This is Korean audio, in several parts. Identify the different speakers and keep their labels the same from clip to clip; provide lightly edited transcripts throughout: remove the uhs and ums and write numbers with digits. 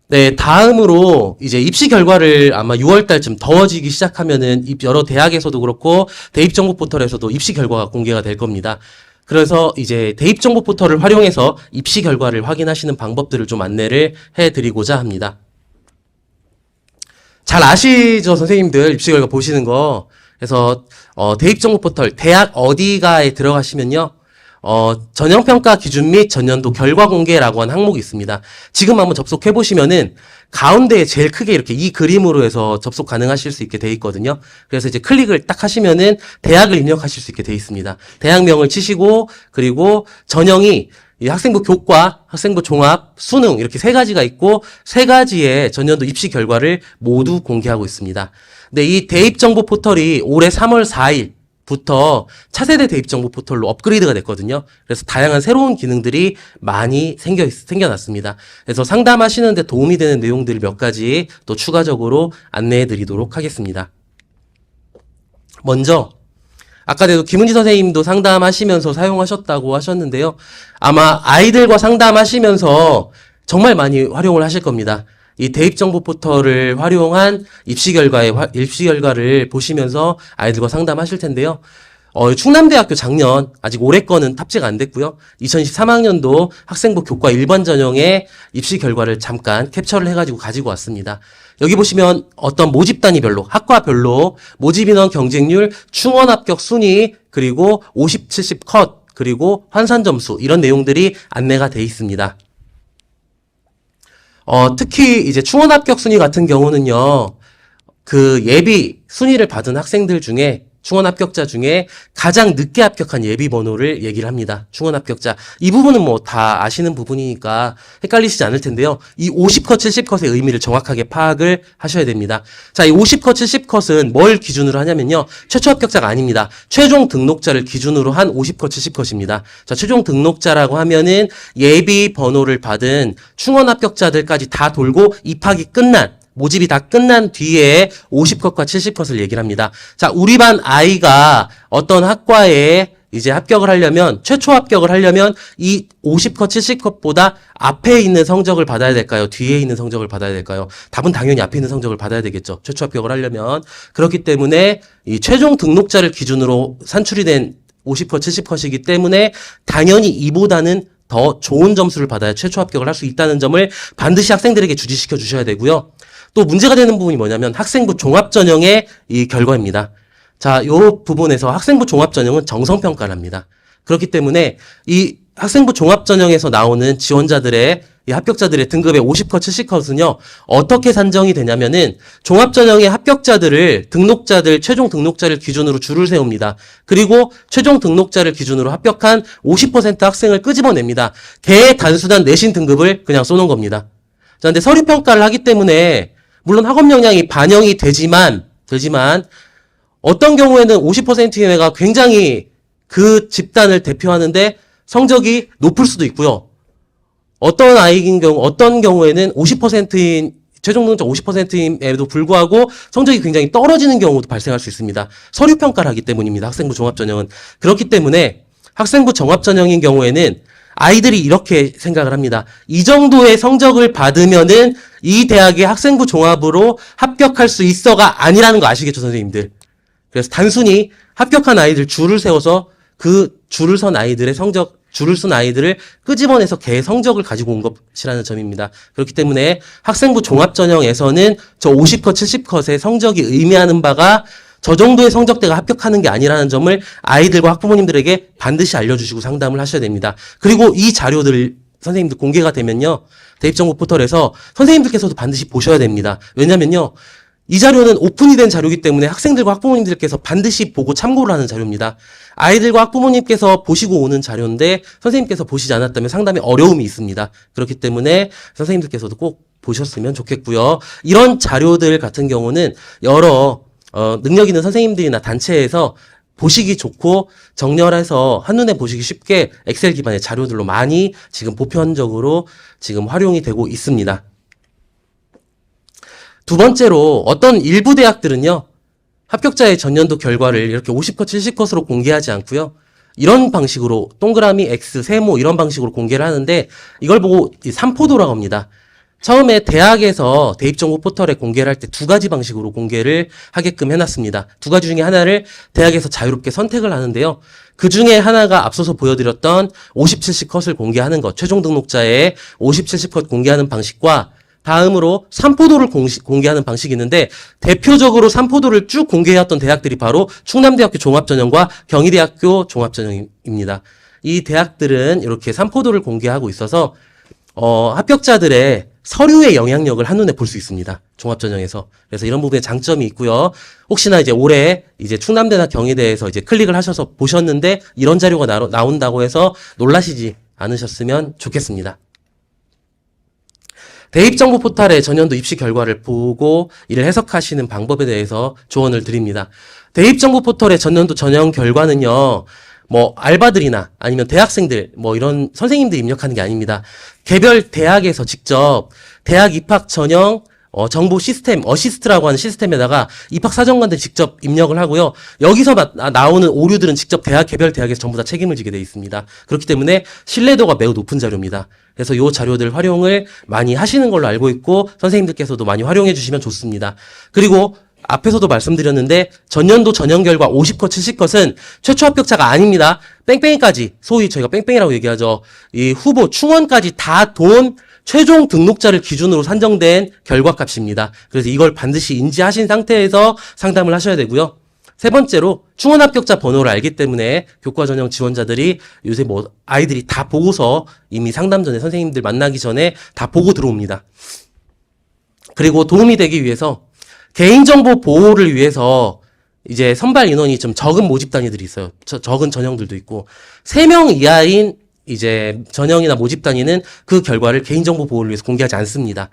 Speaker 1: 네, 다음으로 이제 입시 결과를 아마 6월 달쯤 더워지기 시작하면은 여러 대학에서도 그렇고 대입정보 포털에서도 입시 결과가 공개가 될 겁니다. 그래서 이제 대입정보 포털을 활용해서 입시 결과를 확인하시는 방법들을 좀 안내를 해드리고자 합니다. 잘 아시죠, 선생님들? 입시 결과 보시는 거. 그래서 대입정보 포털 대학 어디가에 들어가시면요. 전형평가 기준 및 전년도 결과 공개라고 하는 항목이 있습니다. 지금 한번 접속해 보시면은 가운데에 제일 크게 이렇게 이 그림으로 해서 접속 가능하실 수 있게 돼 있거든요. 그래서 이제 클릭을 딱 하시면은 대학을 입력하실 수 있게 돼 있습니다. 대학명을 치시고 그리고 전형이 이 학생부 교과, 학생부 종합, 수능 이렇게 세 가지가 있고 세 가지의 전년도 입시 결과를 모두 공개하고 있습니다. 근데 이 대입정보 포털이 올해 3월 4일 부터 차세대 대입정보 포털로 업그레이드가 됐거든요. 그래서 다양한 새로운 기능들이 많이 생겨났습니다. 그래서 상담하시는데 도움이 되는 내용들 몇 가지 또 추가적으로 안내해 드리도록 하겠습니다. 먼저 아까도 김은지 선생님도 상담하시면서 사용하셨다고 하셨는데요. 아마 아이들과 상담하시면서 정말 많이 활용을 하실 겁니다. 이 대입정보 포털을 활용한 입시 결과를 보시면서 아이들과 상담하실 텐데요. 충남대학교 작년, 아직 올해 거는 탑재가 안 됐고요. 2013학년도 학생부 교과 일반 전형의 입시 결과를 잠깐 캡처를 해가지고 가지고 왔습니다. 여기 보시면 어떤 모집 단위별로, 학과별로 모집 인원 경쟁률, 충원 합격 순위, 그리고 50, 70 컷, 그리고 환산 점수 이런 내용들이 안내가 돼 있습니다. 특히 이제 충원 합격 순위 같은 경우는요, 그 예비 순위를 받은 학생들 중에 충원 합격자 중에 가장 늦게 합격한 예비 번호를 얘기를 합니다. 충원 합격자. 이 부분은 뭐 다 아시는 부분이니까 헷갈리시지 않을 텐데요. 이 50컷, 70컷의 의미를 정확하게 파악을 하셔야 됩니다. 자, 이 50컷, 70컷은 뭘 기준으로 하냐면요. 최초 합격자가 아닙니다. 최종 등록자를 기준으로 한 50컷, 70컷입니다. 자, 최종 등록자라고 하면은 예비 번호를 받은 충원 합격자들까지 다 돌고 입학이 끝난 모집이 다 끝난 뒤에 50컷과 70컷을 얘기를 합니다. 자, 우리 반 아이가 어떤 학과에 이제 합격을 하려면, 최초 합격을 하려면 이 50컷, 70컷보다 앞에 있는 성적을 받아야 될까요? 뒤에 있는 성적을 받아야 될까요? 답은 당연히 앞에 있는 성적을 받아야 되겠죠. 최초 합격을 하려면. 그렇기 때문에 이 최종 등록자를 기준으로 산출이 된 50컷, 70컷이기 때문에 당연히 이보다는 더 좋은 점수를 받아야 최초 합격을 할 수 있다는 점을 반드시 학생들에게 주지시켜 주셔야 되고요. 또 문제가 되는 부분이 뭐냐면 학생부 종합전형의 이 결과입니다. 자, 요 부분에서 학생부 종합전형은 정성평가를 합니다. 그렇기 때문에 이 학생부 종합전형에서 나오는 지원자들의 이 합격자들의 등급의 50컷, 70컷은요, 어떻게 산정이 되냐면은 종합전형의 합격자들을 등록자들, 최종 등록자를 기준으로 줄을 세웁니다. 그리고 최종 등록자를 기준으로 합격한 50% 학생을 끄집어냅니다. 걔의 단순한 내신 등급을 그냥 쏘는 겁니다. 자, 근데 서류평가를 하기 때문에 물론 학업 역량이 반영이 되지만 어떤 경우에는 50% 이내가 굉장히 그 집단을 대표하는데 성적이 높을 수도 있고요. 어떤 경우에는 50%인 최종 등록자 50%임에도 불구하고 성적이 굉장히 떨어지는 경우도 발생할 수 있습니다. 서류 평가를 하기 때문입니다. 학생부 종합전형은. 그렇기 때문에 학생부 종합전형인 경우에는 아이들이 이렇게 생각을 합니다. 이 정도의 성적을 받으면은 이 대학의 학생부 종합으로 합격할 수 있어가 아니라는 거 아시겠죠, 선생님들? 그래서 단순히 합격한 아이들 줄을 세워서 그 줄을 쓴 아이들을 끄집어내서 걔의 성적을 가지고 온 것이라는 점입니다. 그렇기 때문에 학생부 종합전형에서는 저 50컷, 70컷의 성적이 의미하는 바가 저 정도의 성적대가 합격하는 게 아니라는 점을 아이들과 학부모님들에게 반드시 알려주시고 상담을 하셔야 됩니다. 그리고 이 자료들 선생님들 공개가 되면요. 대입정보 포털에서 선생님들께서도 반드시 보셔야 됩니다. 왜냐면요. 이 자료는 오픈이 된 자료이기 때문에 학생들과 학부모님들께서 반드시 보고 참고를 하는 자료입니다. 아이들과 학부모님께서 보시고 오는 자료인데 선생님께서 보시지 않았다면 상당히 어려움이 있습니다. 그렇기 때문에 선생님들께서도 꼭 보셨으면 좋겠고요. 이런 자료들 같은 경우는 여러 능력 있는 선생님들이나 단체에서 보시기 좋고 정렬해서 한눈에 보시기 쉽게 엑셀 기반의 자료들로 많이 지금 보편적으로 지금 활용이 되고 있습니다. 두 번째로 어떤 일부 대학들은요. 합격자의 전년도 결과를 이렇게 50컷, 70컷으로 공개하지 않고요. 이런 방식으로 동그라미, X, 세모 이런 방식으로 공개를 하는데 이걸 보고 3포도라고 합니다. 처음에 대학에서 대입정보 포털에 공개를 할 때 두 가지 방식으로 공개를 하게끔 해놨습니다. 두 가지 중에 하나를 대학에서 자유롭게 선택을 하는데요. 그 중에 하나가 앞서서 보여드렸던 57시 컷을 공개하는 것, 최종 등록자의 57시 컷 공개하는 방식과 다음으로 삼포도를 공개하는 방식이 있는데 대표적으로 삼포도를 쭉 공개해왔던 대학들이 바로 충남대학교 종합전형과 경희대학교 종합전형입니다. 이 대학들은 이렇게 삼포도를 공개하고 있어서 합격자들의 서류의 영향력을 한눈에 볼 수 있습니다. 종합전형에서. 그래서 이런 부분에 장점이 있고요. 혹시나 이제 올해 이제 충남대나 경희대에서 이제 클릭을 하셔서 보셨는데 이런 자료가 나온다고 해서 놀라시지 않으셨으면 좋겠습니다. 대입정보 포털의 전년도 입시 결과를 보고 이를 해석하시는 방법에 대해서 조언을 드립니다. 대입정보 포털의 전년도 전형 결과는요, 뭐 알바들이나 아니면 대학생들 뭐 이런 선생님들 입력하는 게 아닙니다. 개별 대학에서 직접 대학 입학 전형 정보 시스템 어시스트라고 하는 시스템에다가 입학 사정관들 직접 입력을 하고요. 여기서 나오는 오류들은 직접 개별 대학에서 전부 다 책임을 지게 돼 있습니다. 그렇기 때문에 신뢰도가 매우 높은 자료입니다. 그래서 이 자료들 활용을 많이 하시는 걸로 알고 있고 선생님들께서도 많이 활용해 주시면 좋습니다. 그리고 앞에서도 말씀드렸는데 전년도 전형 결과 50컷, 70컷은 최초 합격자가 아닙니다. 뺑뺑이까지 소위 저희가 뺑뺑이라고 얘기하죠. 이 후보 충원까지 다 돈 최종 등록자를 기준으로 산정된 결과값입니다. 그래서 이걸 반드시 인지하신 상태에서 상담을 하셔야 되고요. 세 번째로 충원 합격자 번호를 알기 때문에 교과 전형 지원자들이 요새 뭐 아이들이 다 보고서 이미 상담 전에 선생님들 만나기 전에 다 보고 들어옵니다. 그리고 도움이 되기 위해서 개인정보 보호를 위해서 이제 선발 인원이 좀 적은 모집 단위들이 있어요. 적은 전형들도 있고 3명 이하인 이제 전형이나 모집 단위는 그 결과를 개인정보 보호를 위해서 공개하지 않습니다.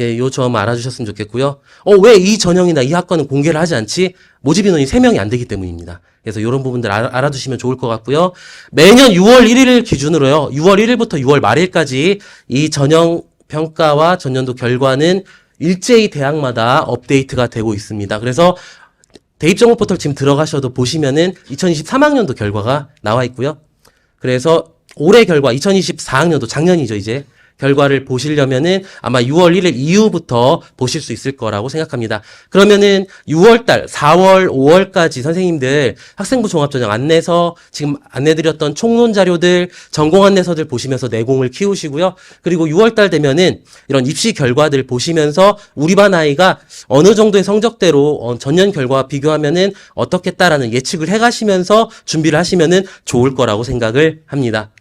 Speaker 1: 요 점 알아주셨으면 좋겠고요. 왜 이 전형이나 이 학과는 공개를 하지 않지? 모집 인원이 3명이 안 되기 때문입니다. 그래서 이런 부분들 알아두시면 좋을 것 같고요. 매년 6월 1일 기준으로요. 6월 1일부터 6월 말일까지 이 전형 평가와 전년도 결과는 일제히 대학마다 업데이트가 되고 있습니다. 그래서 대입정보 포털 지금 들어가셔도 보시면은 2023학년도 결과가 나와 있고요. 그래서 올해 결과 2024학년도 작년이죠, 이제. 결과를 보시려면은 아마 6월 1일 이후부터 보실 수 있을 거라고 생각합니다. 그러면은 6월달, 4월, 5월까지 선생님들 학생부 종합전형 안내서, 지금 안내드렸던 총론 자료들, 전공 안내서들 보시면서 내공을 키우시고요. 그리고 6월달 되면은 이런 입시 결과들 보시면서 우리 반 아이가 어느 정도의 성적대로 전년 결과와 비교하면은 어떻겠다라는 예측을 해가시면서 준비를 하시면은 좋을 거라고 생각을 합니다.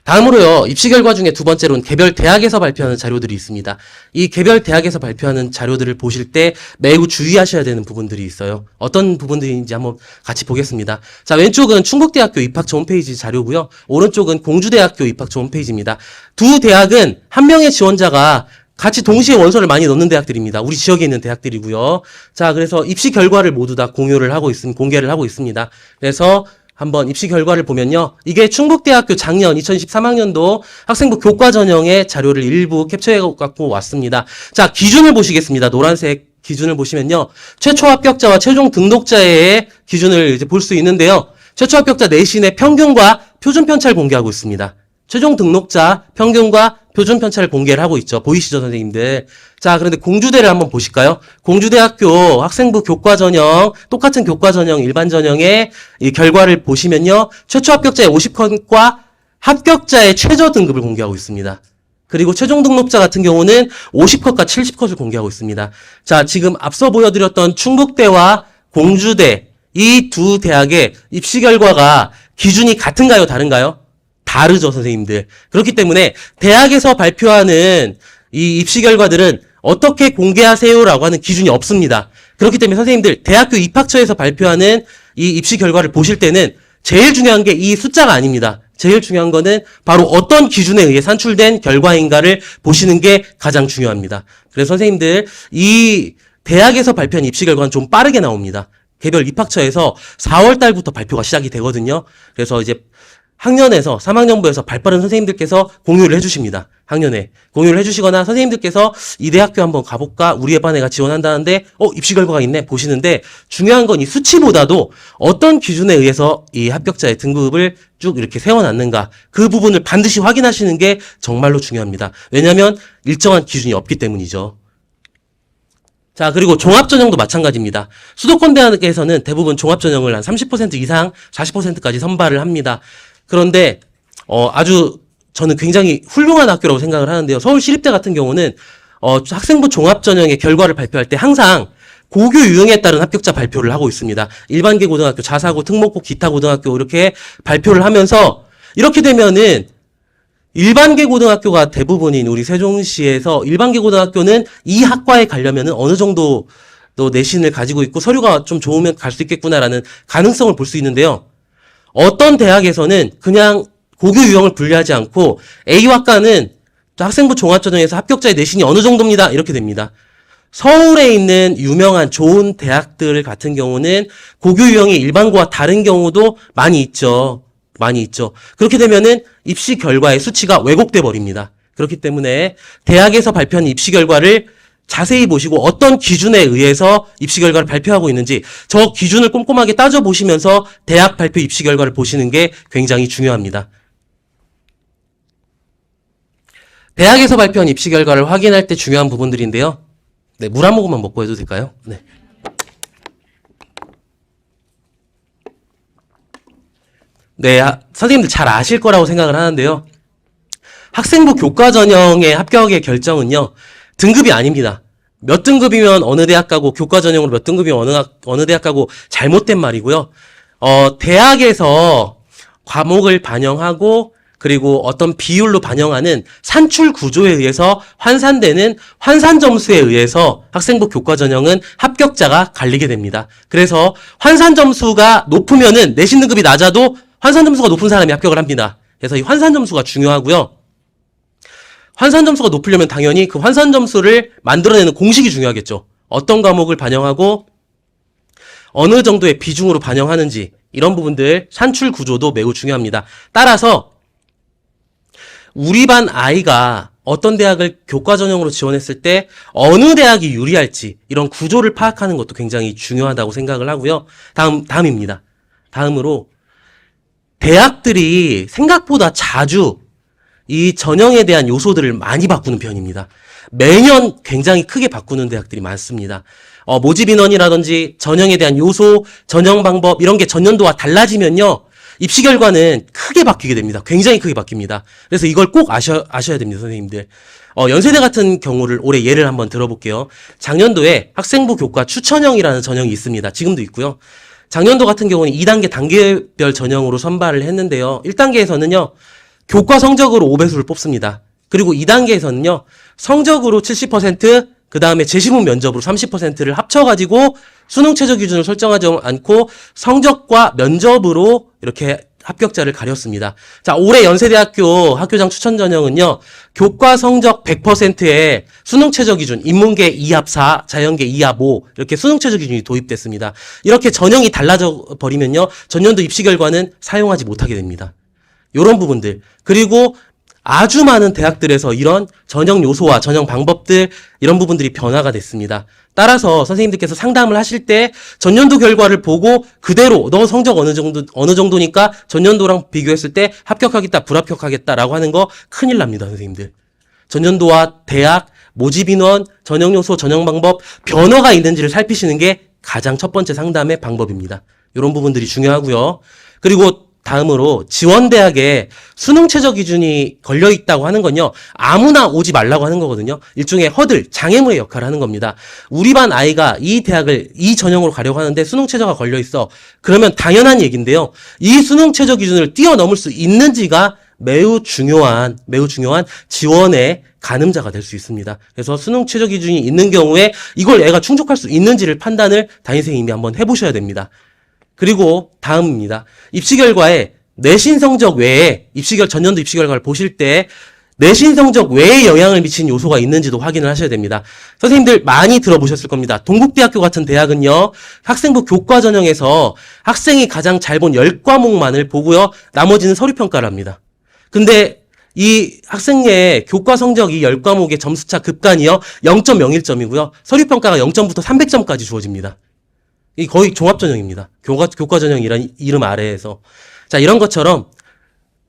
Speaker 1: 다음으로요, 입시 결과 중에 두 번째로는 개별 대학에서 발표하는 자료들이 있습니다. 이 개별 대학에서 발표하는 자료들을 보실 때 매우 주의하셔야 되는 부분들이 있어요. 어떤 부분들인지 한번 같이 보겠습니다. 자, 왼쪽은 충북대학교 입학처 홈페이지 자료고요. 오른쪽은 공주대학교 입학처 홈페이지입니다. 두 대학은 한 명의 지원자가 같이 동시에 원서를 많이 넣는 대학들입니다. 우리 지역에 있는 대학들이고요. 자, 그래서 입시 결과를 모두 다 공개를 하고 있습니다. 그래서 한번 입시 결과를 보면요. 이게 충북대학교 작년 2023학년도 학생부 교과 전형의 자료를 일부 캡처해 갖고 왔습니다. 자, 기준을 보시겠습니다. 노란색 기준을 보시면요. 최초 합격자와 최종 등록자의 기준을 이제 볼 수 있는데요. 최초 합격자 내신의 평균과 표준 편차를 공개하고 있습니다. 최종 등록자 평균과 표준 편차를 공개를 하고 있죠. 보이시죠, 선생님들? 자, 그런데 공주대를 한번 보실까요? 공주대학교 학생부 교과 전형, 똑같은 교과 전형, 일반 전형의 이 결과를 보시면요. 최초 합격자의 50컷과 합격자의 최저 등급을 공개하고 있습니다. 그리고 최종 등록자 같은 경우는 50컷과 70컷을 공개하고 있습니다. 자, 지금 앞서 보여드렸던 충북대와 공주대, 이 두 대학의 입시 결과가 기준이 같은가요, 다른가요? 다르죠, 선생님들. 그렇기 때문에 대학에서 발표하는 이 입시 결과들은 어떻게 공개하세요라고 하는 기준이 없습니다. 그렇기 때문에 선생님들 대학교 입학처에서 발표하는 이 입시 결과를 보실 때는 제일 중요한 게 이 숫자가 아닙니다. 제일 중요한 거는 바로 어떤 기준에 의해 산출된 결과인가를 보시는 게 가장 중요합니다. 그래서 선생님들 이 대학에서 발표한 입시 결과는 좀 빠르게 나옵니다. 개별 입학처에서 4월 달부터 발표가 시작이 되거든요. 그래서 이제 학년에서 3학년부에서 발빠른 선생님들께서 공유를 해주십니다. 학년에 공유를 해주시거나 선생님들께서 이 대학교 한번 가볼까? 우리 반 애가 지원한다는데 입시 결과가 있네 보시는데 중요한 건 이 수치보다도 어떤 기준에 의해서 이 합격자의 등급을 쭉 이렇게 세워놨는가 그 부분을 반드시 확인하시는 게 정말로 중요합니다. 왜냐하면 일정한 기준이 없기 때문이죠. 자, 그리고 종합전형도 마찬가지입니다. 수도권 대학에서는 대부분 종합전형을 한 30% 이상 40%까지 선발을 합니다. 그런데 아주 저는 굉장히 훌륭한 학교라고 생각을 하는데요. 서울시립대 같은 경우는 학생부 종합전형의 결과를 발표할 때 항상 고교 유형에 따른 합격자 발표를 하고 있습니다. 일반계 고등학교, 자사고, 특목고, 기타 고등학교 이렇게 발표를 하면서 이렇게 되면은 일반계 고등학교가 대부분인 우리 세종시에서 일반계 고등학교는 이 학과에 가려면은 어느 정도 또 내신을 가지고 있고 서류가 좀 좋으면 갈 수 있겠구나라는 가능성을 볼 수 있는데요. 어떤 대학에서는 그냥 고교 유형을 분리하지 않고 A학과는 학생부 종합전형에서 합격자의 내신이 어느 정도입니다. 이렇게 됩니다. 서울에 있는 유명한 좋은 대학들 같은 경우는 고교 유형이 일반고와 다른 경우도 많이 있죠. 많이 있죠. 그렇게 되면은 입시 결과의 수치가 왜곡돼 버립니다. 그렇기 때문에 대학에서 발표한 입시 결과를 자세히 보시고 어떤 기준에 의해서 입시 결과를 발표하고 있는지 저 기준을 꼼꼼하게 따져보시면서 대학 발표 입시 결과를 보시는 게 굉장히 중요합니다. 대학에서 발표한 입시 결과를 확인할 때 중요한 부분들인데요. 네, 물 한 모금만 먹고 해도 될까요? 네. 네, 선생님들 잘 아실 거라고 생각을 하는데요. 학생부 교과 전형의 합격의 결정은요, 등급이 아닙니다. 몇 등급이면 어느 대학 가고 교과 전형으로 몇 등급이면 어느 대학 가고 잘못된 말이고요. 대학에서 과목을 반영하고 그리고 어떤 비율로 반영하는 산출 구조에 의해서 환산되는 환산 점수에 의해서 학생부 교과 전형은 합격자가 갈리게 됩니다. 그래서 환산 점수가 높으면은 내신 등급이 낮아도 환산 점수가 높은 사람이 합격을 합니다. 그래서 이 환산 점수가 중요하고요. 환산 점수가 높으려면 당연히 그 환산 점수를 만들어내는 공식이 중요하겠죠. 어떤 과목을 반영하고 어느 정도의 비중으로 반영하는지 이런 부분들 산출 구조도 매우 중요합니다. 따라서 우리 반 아이가 어떤 대학을 교과 전형으로 지원했을 때 어느 대학이 유리할지 이런 구조를 파악하는 것도 굉장히 중요하다고 생각을 하고요. 다음입니다. 다음으로 대학들이 생각보다 자주 이 전형에 대한 요소들을 많이 바꾸는 편입니다. 매년 굉장히 크게 바꾸는 대학들이 많습니다. 모집 인원이라든지 전형에 대한 요소, 전형 방법 이런 게 전년도와 달라지면요. 입시 결과는 크게 바뀌게 됩니다. 굉장히 크게 바뀝니다. 그래서 이걸 꼭 아셔야 됩니다, 선생님들. 연세대 같은 경우를 올해 예를 한번 들어볼게요. 작년도에 학생부 교과 추천형이라는 전형이 있습니다. 지금도 있고요. 작년도 같은 경우는 2단계 단계별 전형으로 선발을 했는데요. 1단계에서는요. 교과 성적으로 5배수를 뽑습니다. 그리고 2단계에서는요. 성적으로 70%, 그 다음에 재시문 면접으로 30%를 합쳐가지고 수능 최저 기준을 설정하지 않고 성적과 면접으로 이렇게 합격자를 가렸습니다. 자, 올해 연세대학교 학교장 추천 전형은요. 교과 성적 100%에 수능 최저 기준, 인문계 2합 4, 자연계 2합 5 이렇게 수능 최저 기준이 도입됐습니다. 이렇게 전형이 달라져 버리면요. 전년도 입시 결과는 사용하지 못하게 됩니다. 이런 부분들. 그리고 아주 많은 대학들에서 이런 전형 요소와 전형 방법들 이런 부분들이 변화가 됐습니다. 따라서 선생님들께서 상담을 하실 때 전년도 결과를 보고 그대로 너 성적 어느 정도니까 전년도랑 비교했을 때 합격하겠다 불합격하겠다라고 하는 거 큰일 납니다, 선생님들. 전년도와 대학, 모집 인원, 전형 요소, 전형 방법 변화가 있는지를 살피시는 게 가장 첫 번째 상담의 방법입니다. 이런 부분들이 중요하고요. 그리고 다음으로 지원대학에 수능 최저 기준이 걸려있다고 하는 건요. 아무나 오지 말라고 하는 거거든요. 일종의 허들, 장애물의 역할을 하는 겁니다. 우리 반 아이가 이 대학을 이 전형으로 가려고 하는데 수능 최저가 걸려있어. 그러면 당연한 얘기인데요. 이 수능 최저 기준을 뛰어넘을 수 있는지가 매우 중요한 지원의 가늠자가 될 수 있습니다. 그래서 수능 최저 기준이 있는 경우에 이걸 애가 충족할 수 있는지를 판단을 담임선생님이 한번 해보셔야 됩니다. 그리고 다음입니다. 입시 결과에 내신 성적 외에 전년도 입시 결과를 보실 때 내신 성적 외에 영향을 미치는 요소가 있는지도 확인을 하셔야 됩니다. 선생님들 많이 들어보셨을 겁니다. 동국대학교 같은 대학은요, 학생부 교과 전형에서 학생이 가장 잘 본 10과목만을 보고요, 나머지는 서류평가를 합니다. 근데 이 학생의 교과 성적 이 10과목의 점수차 급간이요, 0.01점이고요, 서류평가가 0점부터 300점까지 주어집니다. 이 거의 종합전형입니다. 교과 전형이란 이름 아래에서. 자, 이런 것처럼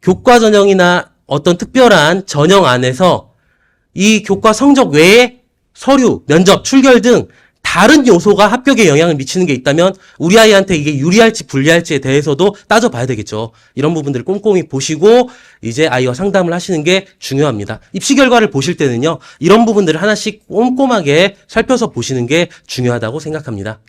Speaker 1: 교과 전형이나 어떤 특별한 전형 안에서 이 교과 성적 외에 서류, 면접, 출결 등 다른 요소가 합격에 영향을 미치는 게 있다면 우리 아이한테 이게 유리할지 불리할지에 대해서도 따져봐야 되겠죠. 이런 부분들을 꼼꼼히 보시고 이제 아이와 상담을 하시는 게 중요합니다. 입시 결과를 보실 때는요, 이런 부분들을 하나씩 꼼꼼하게 살펴서 보시는 게 중요하다고 생각합니다.